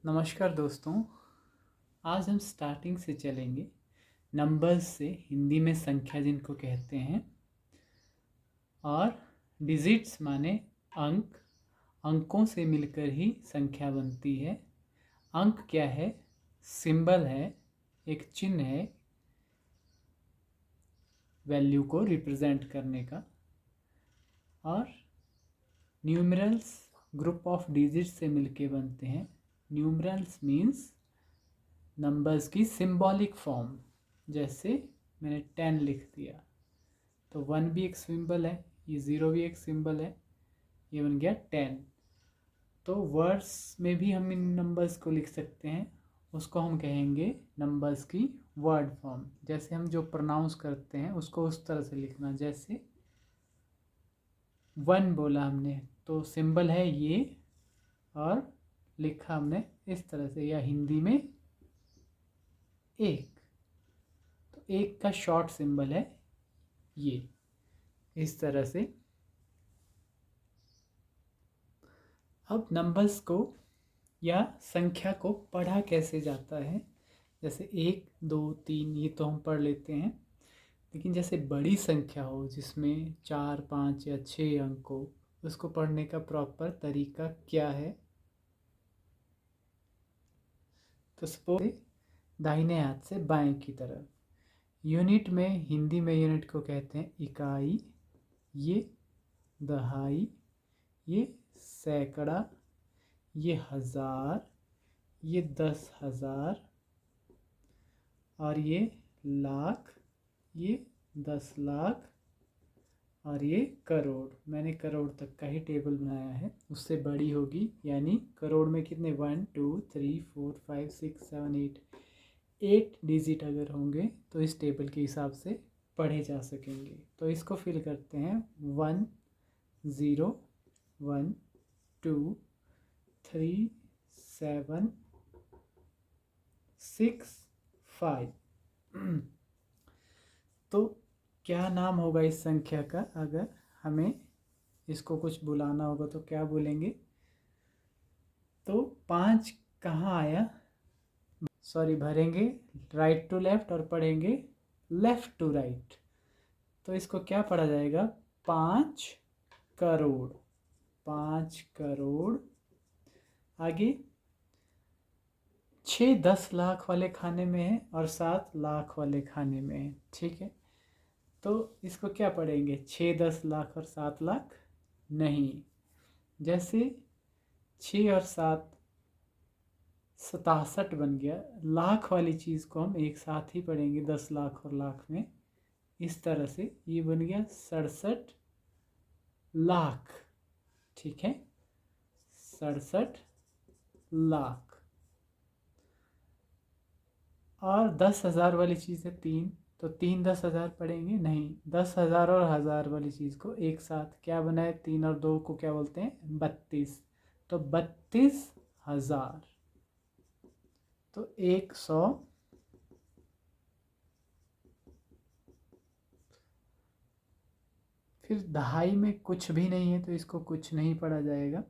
नमस्कार दोस्तों। आज हम स्टार्टिंग से चलेंगे, नंबर्स से, हिंदी में संख्या जिनको कहते हैं। और डिजिट्स माने अंक, अंकों से मिलकर ही संख्या बनती है। अंक क्या है? सिंबल है, एक चिन्ह है वैल्यू को रिप्रेजेंट करने का। और न्यूमरल्स ग्रुप ऑफ डिजिट्स से मिलके बनते हैं। न्यूमरल्स मीन्स नंबर्स की सिंबॉलिक फॉर्म। जैसे मैंने 10 लिख दिया तो 1 भी एक सिंबल है, ये 0 भी एक सिंबल है, ये बन गया 10। तो वर्ड्स में भी हम इन नंबर्स को लिख सकते हैं, उसको हम कहेंगे नंबर्स की वर्ड फॉर्म। जैसे हम जो प्रोनाउंस करते हैं उसको उस तरह से लिखना। जैसे 1 बोला हमने तो सिंबल है ये, और लिखा हमने इस तरह से, या हिंदी में एक, तो एक का शॉर्ट सिंबल है ये, इस तरह से। अब नंबर्स को या संख्या को पढ़ा कैसे जाता है? जैसे 1 2 3 ये तो हम पढ़ लेते हैं, लेकिन जैसे बड़ी संख्या हो जिसमें 4 5 या 6 अंक हो, उसको पढ़ने का प्रॉपर तरीका क्या है? तो सपोज दाहिने हाथ से बाएं की तरफ, यूनिट में, हिंदी में यूनिट को कहते हैं इकाई, ये दहाई, ये सैकड़ा, ये हज़ार, ये 10,000, और ये लाख, ये 10 लाख, और ये करोड़। मैंने करोड़ तक का ही टेबल बनाया है, उससे बड़ी होगी, यानी करोड़ में कितने 1 2 3 4 5 6 7 8 डिजिट अगर होंगे तो इस टेबल के हिसाब से पढ़े जा सकेंगे। तो इसको फिल करते हैं 1 0 1 2 3 7 6 5। तो क्या नाम होगा इस संख्या का? अगर हमें इसको कुछ बुलाना होगा तो क्या बोलेंगे? तो 5 कहाँ आया? सॉरी, भरेंगे राइट टू लेफ्ट और पढ़ेंगे लेफ्ट टू राइट। तो इसको क्या पढ़ा जाएगा? 5 करोड़। 5 करोड़। आगे 6 10 लाख वाले खाने में है और 7 लाख वाले खाने में है, ठीक है। तो इसको क्या पढ़ेंगे? 6 10 लाख और 7 लाख नहीं। जैसे 6 और 7 67 बन गया, लाख वाली चीज़ को हम एक साथ ही पढ़ेंगे 10 लाख और लाख में, इस तरह से ये बन गया 67 लाख, ठीक है, 67 लाख। और 10,000 वाली चीज़ है 3, तो 3 10,000 पढ़ेंगे नहीं, 10,000 और 1,000 वाली चीज़ को एक साथ क्या बनाए? 3 और 2 को क्या बोलते हैं? 32। तो 32,000। तो 100, फिर दहाई में कुछ भी नहीं है तो इसको कुछ नहीं पढ़ा जाएगा।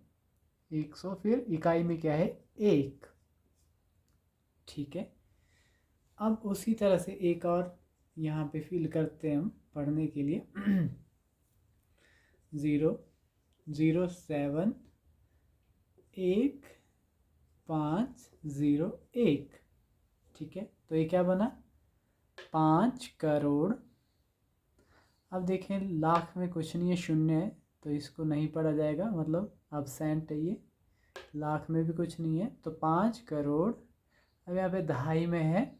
100, फिर इकाई में क्या है? 1, ठीक है। अब उसी तरह से एक और यहाँ पे फिल करते हैं हम पढ़ने के लिए 0 0 7 1 5 0 1, ठीक है। तो ये क्या बना? 5 करोड़। अब देखें लाख में कुछ नहीं है, शून्य है, तो इसको नहीं पढ़ा जाएगा, मतलब एब्सेंट है ये। लाख में भी कुछ नहीं है तो 5 करोड़। अब यहाँ पे दहाई में है,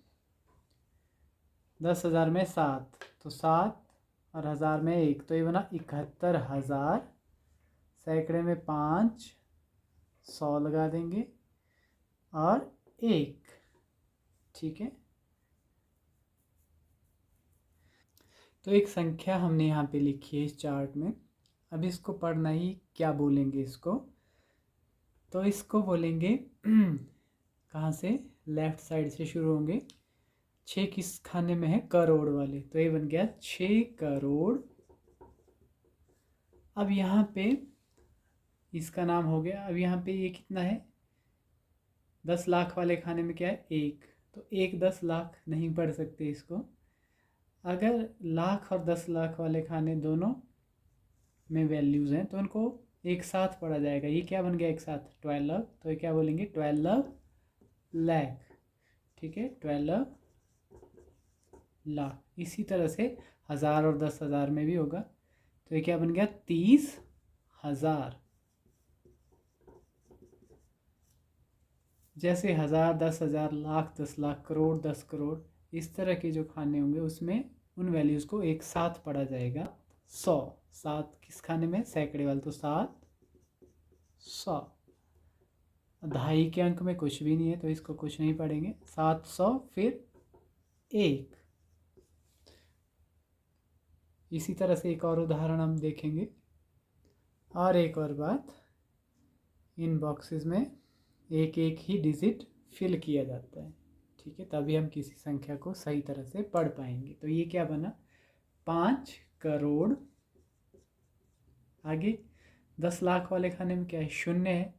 10,000 में 7, तो 7 और 1,000 में 1, तो ये बना 71,000। सैकड़े में 5, 100 लगा देंगे और 1, ठीक है। तो एक संख्या हमने यहाँ पे लिखी है इस चार्ट में। अब इसको पढ़ना ही, क्या बोलेंगे इसको? तो इसको बोलेंगे कहाँ से? लेफ्ट साइड से शुरू होंगे। 6 किस खाने में है? करोड़ वाले, तो ये बन गया 6 करोड़। अब यहाँ पे इसका नाम हो गया। अब यहाँ पे ये कितना है? 10 लाख वाले खाने में क्या है 1, तो 1 10 लाख नहीं पढ़ सकते इसको। अगर लाख और 10 लाख वाले खाने दोनों में वैल्यूज़ हैं तो उनको एक साथ पढ़ा जाएगा। ये क्या बन गया एक साथ 12, तो ये क्या बोलेंगे 12 लाख, ठीक है 12 लाख। इसी तरह से 1000 और 10,000 में भी होगा, तो ये क्या बन गया 30,000। जैसे 1000 10,000 लाख 10 लाख करोड़ 10 करोड़, इस तरह के जो खाने होंगे उसमें उन वैल्यूज़ को एक साथ पढ़ा जाएगा। 100 सात किस खाने में सैकड़े वाले, तो 700। दहाई के अंक में कुछ भी नहीं है तो इसको कुछ नहीं पढ़ेंगे। 700 फिर 1। इसी तरह से एक और उदाहरण हम देखेंगे। और एक और बात, इन बॉक्सेस में एक एक ही डिजिट फिल किया जाता है, ठीक है, तभी हम किसी संख्या को सही तरह से पढ़ पाएंगे। तो ये क्या बना 5 करोड़। आगे 10 लाख वाले खाने में क्या है 0 है,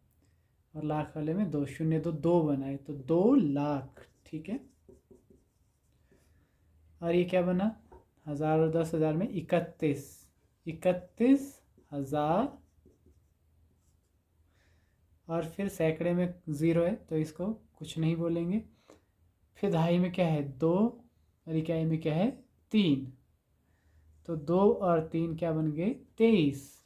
और लाख वाले में 2 0 तो 2 बना है, तो 2 लाख, ठीक है। और ये क्या बना 1000 और 10,000 में 31,000। और फिर सैकड़े में 0 है तो इसको कुछ नहीं बोलेंगे। फिर दहाई में क्या है 2, और इकाई में क्या है 3, तो 2 और 3 क्या बन गए 23।